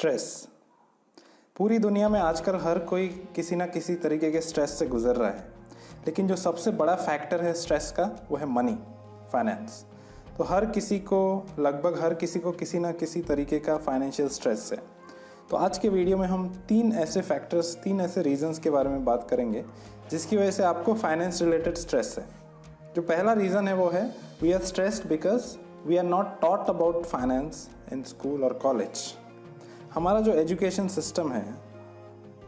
Stress. पूरी दुनिया में आजकल हर कोई किसी ना किसी तरीके के स्ट्रेस से गुजर रहा है, लेकिन जो सबसे बड़ा फैक्टर है स्ट्रेस का वो है मनी, फाइनेंस। तो लगभग हर किसी को किसी ना किसी तरीके का फाइनेंशियल स्ट्रेस है। तो आज के वीडियो में हम तीन ऐसे रीजंस के बारे में बात करेंगे जिसकी वजह से आपको फाइनेंस रिलेटेड स्ट्रेस है। जो पहला रीज़न है वो है we are stressed because we are not taught about finance in school और कॉलेज। हमारा जो एजुकेशन सिस्टम है,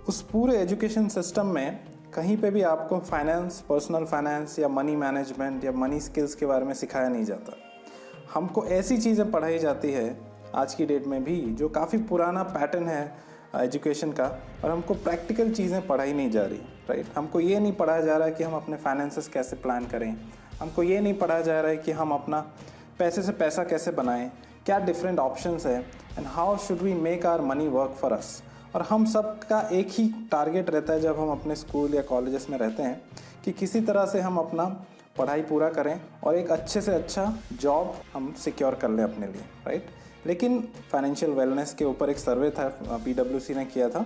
उस पूरे एजुकेशन सिस्टम में कहीं पे भी आपको फाइनेंस, पर्सनल फाइनेंस या मनी मैनेजमेंट या मनी स्किल्स के बारे में सिखाया नहीं जाता। हमको ऐसी चीज़ें पढ़ाई जाती है आज की डेट में भी जो काफ़ी पुराना पैटर्न है एजुकेशन का, और हमको प्रैक्टिकल चीज़ें पढ़ाई नहीं जा रही, राइट। हमको ये नहीं पढ़ाया जा रहा है कि हम अपने फाइनेंसेस कैसे प्लान करें। हमको ये नहीं पढ़ाया जा रहा है कि हम अपना पैसे से पैसा कैसे बनाएं, क्या डिफरेंट ऑप्शंस है and how should we make our money work for us. और हम सब का एक ही टारगेट रहता है जब हम अपने स्कूल या कॉलेजेस में रहते हैं कि किसी तरह से हम अपना पढ़ाई पूरा करें और एक अच्छे से अच्छा जॉब हम सिक्योर कर लें अपने लिए, राइट। लेकिन फाइनेंशियल वेलनेस के ऊपर एक सर्वे था, PwC ने किया था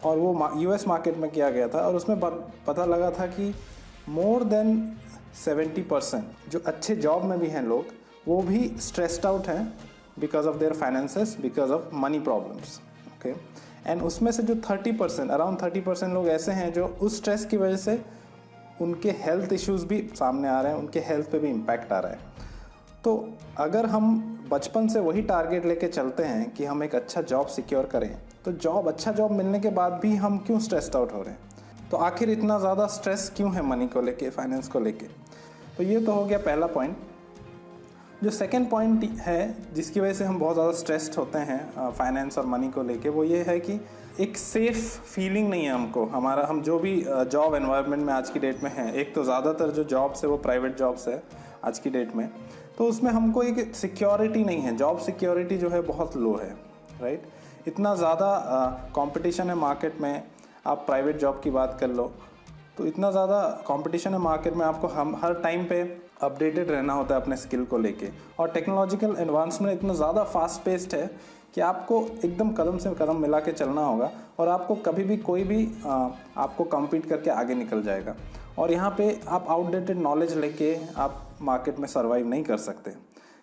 और वो US मार्केट में किया गया था, और उसमें पता लगा था कि मोर देन 70% जो अच्छे जॉब में भी हैं लोग, वो भी स्ट्रेस्ड आउट हैं because of their finances, because of money problems, okay. And उसमें से जो 30%, अराउंड 30% लोग ऐसे हैं जो उस स्ट्रेस की वजह से उनके हेल्थ इश्यूज़ भी सामने आ रहे हैं, उनके हेल्थ पे भी इम्पैक्ट आ रहा है। तो अगर हम बचपन से वही टारगेट लेके चलते हैं कि हम एक अच्छा जॉब सिक्योर करें, तो अच्छा जॉब मिलने के बाद भी हम क्यों स्ट्रेस्ड आउट हो रहे हैं? तो आखिर इतना ज़्यादा स्ट्रेस क्यों है मनी को लेके, फाइनेंस को लेके? तो ये तो हो गया पहला पॉइंट। जो सेकंड पॉइंट है जिसकी वजह से हम बहुत ज़्यादा स्ट्रेस्ड होते हैं फाइनेंस और मनी को लेके, वो ये है कि एक सेफ़ फीलिंग नहीं है हमको। हम जो भी जॉब एनवायरनमेंट में आज की डेट में है, एक तो ज़्यादातर जो जॉब्स है वो प्राइवेट जॉब्स है आज की डेट में, तो उसमें हमको एक सिक्योरिटी नहीं है। जॉब सिक्योरिटी जो है बहुत लो है, राइट। इतना ज़्यादा कंपटीशन है मार्केट में। आप प्राइवेट जॉब की बात कर लो तो इतना ज़्यादा कंपटीशन है मार्केट में, आपको हम हर टाइम पे अपडेटेड रहना होता है अपने स्किल को लेके, और टेक्नोलॉजिकल एडवांसमेंट इतना ज़्यादा फास्ट पेस्ड है कि आपको एकदम कदम से कदम मिला के चलना होगा, और आपको कभी भी कोई भी आपको कम्पीट करके आगे निकल जाएगा। और यहाँ पे आप आउटडेटेड नॉलेज लेके आप मार्केट में सर्वाइव नहीं कर सकते।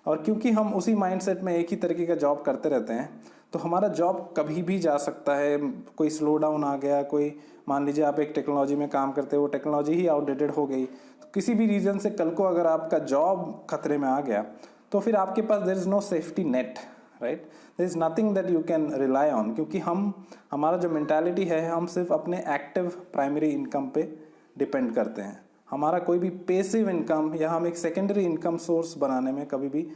और क्योंकि हम उसी माइंडसेट में एक ही तरीके का जॉब करते रहते हैं, तो हमारा जॉब कभी भी जा सकता है। कोई स्लो डाउन आ गया, कोई मान लीजिए आप एक टेक्नोलॉजी में काम करते हो, वो टेक्नोलॉजी ही आउटडेटेड हो गई, तो किसी भी रीज़न से कल को अगर आपका जॉब खतरे में आ गया तो फिर आपके पास there is no safety net, right. There is nothing that you can rely on, क्योंकि हमारा जो मेंटालिटी है, हम सिर्फ अपने एक्टिव प्राइमरी इनकम पे डिपेंड करते हैं। हमारा कोई भी पेसिव इनकम या हम एक सेकेंडरी इनकम सोर्स बनाने में कभी भी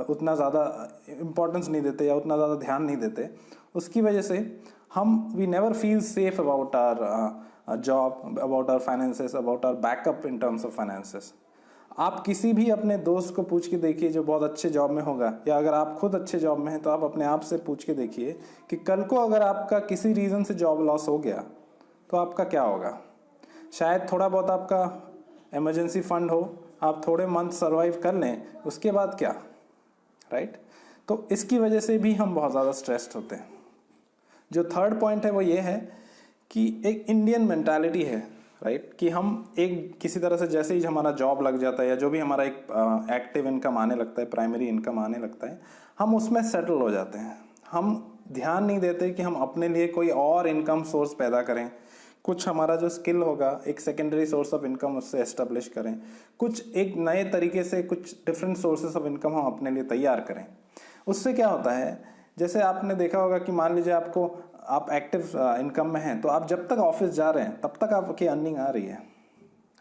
उतना ज़्यादा इम्पोर्टेंस नहीं देते या उतना ज़्यादा ध्यान नहीं देते। उसकी वजह से we never feel safe about our job, about our finances, about our backup in terms of finances. आप किसी भी अपने दोस्त को पूछ के देखिए जो बहुत अच्छे जॉब में होगा, या अगर आप खुद अच्छे जॉब में हैं तो आप अपने आप से पूछ के देखिए कि कल को अगर आपका किसी रीज़न से जॉब लॉस हो गया तो आपका क्या होगा। शायद थोड़ा बहुत आपका इमरजेंसी फंड हो, आप थोड़े मंथ सर्वाइव कर लें, उसके बाद क्या, राइट। तो इसकी वजह से भी हम बहुत ज़्यादा स्ट्रेस्ड होते हैं। जो थर्ड पॉइंट है वो ये है कि एक इंडियन मेंटालिटी है, राइट, कि हम एक किसी तरह से जैसे ही हमारा जॉब लग जाता है या जो भी हमारा एक एक्टिव इनकम आने लगता है, प्राइमरी इनकम आने लगता है, हम उसमें सेटल हो जाते हैं। हम ध्यान नहीं देते कि हम अपने लिए कोई और इनकम सोर्स पैदा करें, कुछ हमारा जो स्किल होगा एक सेकेंडरी सोर्स ऑफ इनकम उससे एस्टेब्लिश करें, कुछ एक नए तरीके से कुछ डिफरेंट सोर्सेस ऑफ इनकम हम अपने लिए तैयार करें। उससे क्या होता है, जैसे आपने देखा होगा कि मान लीजिए आप एक्टिव इनकम में हैं, तो आप जब तक ऑफिस जा रहे हैं तब तक आपकी अर्निंग आ रही है,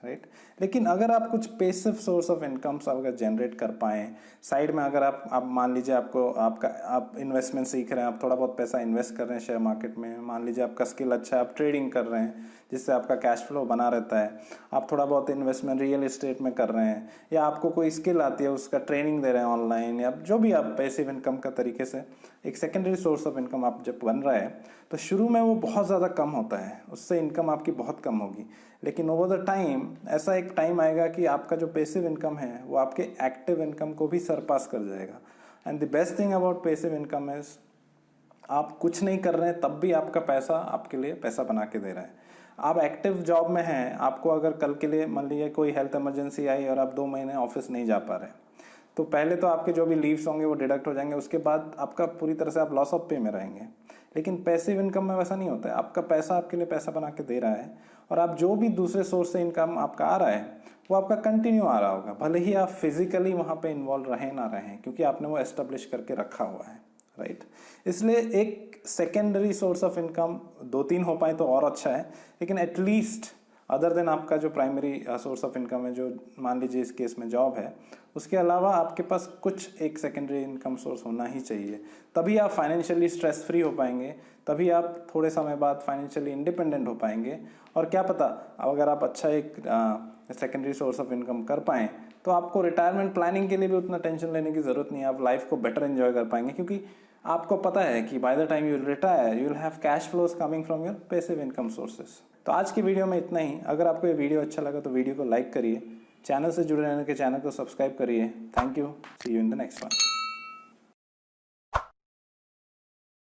राइट। लेकिन अगर आप कुछ पैसिव सोर्स ऑफ इनकम्स अगर जनरेट कर पाएँ साइड में, अगर आप मान लीजिए आप इन्वेस्टमेंट सीख रहे हैं, आप थोड़ा बहुत पैसा इन्वेस्ट कर रहे हैं शेयर मार्केट में, मान लीजिए आपका स्किल अच्छा है, आप ट्रेडिंग कर रहे हैं जिससे आपका कैश फ्लो बना रहता है, आप थोड़ा बहुत इन्वेस्टमेंट रियल एस्टेट में कर रहे हैं, या आपको कोई स्किल आती है उसका ट्रेनिंग दे रहे हैं ऑनलाइन, या जो भी आप पैसिव इनकम का तरीके से एक सेकेंडरी सोर्स ऑफ इनकम आप जब बन रहा है, तो शुरू में वो बहुत ज़्यादा कम होता है, उससे इनकम आपकी बहुत कम होगी। लेकिन ओवर द टाइम ऐसा एक टाइम आएगा कि आपका जो पैसिव इनकम है वो आपके एक्टिव इनकम को भी सरपास कर जाएगा। And the best thing about passive income is आप कुछ नहीं कर रहे हैं तब भी आपका पैसा आपके लिए पैसा बना के दे रहा है। आप एक्टिव जॉब में हैं, आपको अगर कल के लिए मान लीजिए कोई हेल्थ इमरजेंसी आई और आप 2 महीने ऑफिस नहीं जा पा रहे, तो पहले तो आपके जो भी लीव्स होंगे वो डिडक्ट हो जाएंगे, उसके बाद आपका पूरी तरह से आप लॉस ऑफ पे में रहेंगे। लेकिन पैसिव इनकम में वैसा नहीं होता है, आपका पैसा आपके लिए पैसा बना के दे रहा है और आप जो भी दूसरे सोर्स से इनकम आपका आ रहा है वो आपका कंटिन्यू आ रहा होगा, भले ही आप फिजिकली वहाँ पे इन्वॉल्व रहें ना रहें, क्योंकि आपने वो एस्टेब्लिश करके रखा हुआ है, राइट। इसलिए एक सेकेंडरी सोर्स ऑफ इनकम 2-3 हो पाए तो और अच्छा है, लेकिन एटलीस्ट अदर देन आपका जो प्राइमरी सोर्स ऑफ इनकम है, जो मान लीजिए इस केस में जॉब है, उसके अलावा आपके पास कुछ एक सेकेंडरी इनकम सोर्स होना ही चाहिए। तभी आप फाइनेंशियली स्ट्रेस फ्री हो पाएंगे, तभी आप थोड़े समय बाद फाइनेंशियली इंडिपेंडेंट हो पाएंगे। और क्या पता, अगर आप अच्छा एक सेकेंडरी सोर्स ऑफ इनकम कर पाएँ तो आपको रिटायरमेंट प्लानिंग के लिए भी उतना टेंशन लेने की ज़रूरत नहीं है, आप लाइफ को बेटर एंजॉय कर पाएंगे, क्योंकि आपको पता है कि by the time you will retire you will have cash flows coming from your passive income sources. तो आज की वीडियो में इतना ही। अगर आपको ये वीडियो अच्छा लगा तो वीडियो को लाइक करिए, चैनल से जुड़े रहने के चैनल को सब्सक्राइब करिए। Thank you, see you in the next one.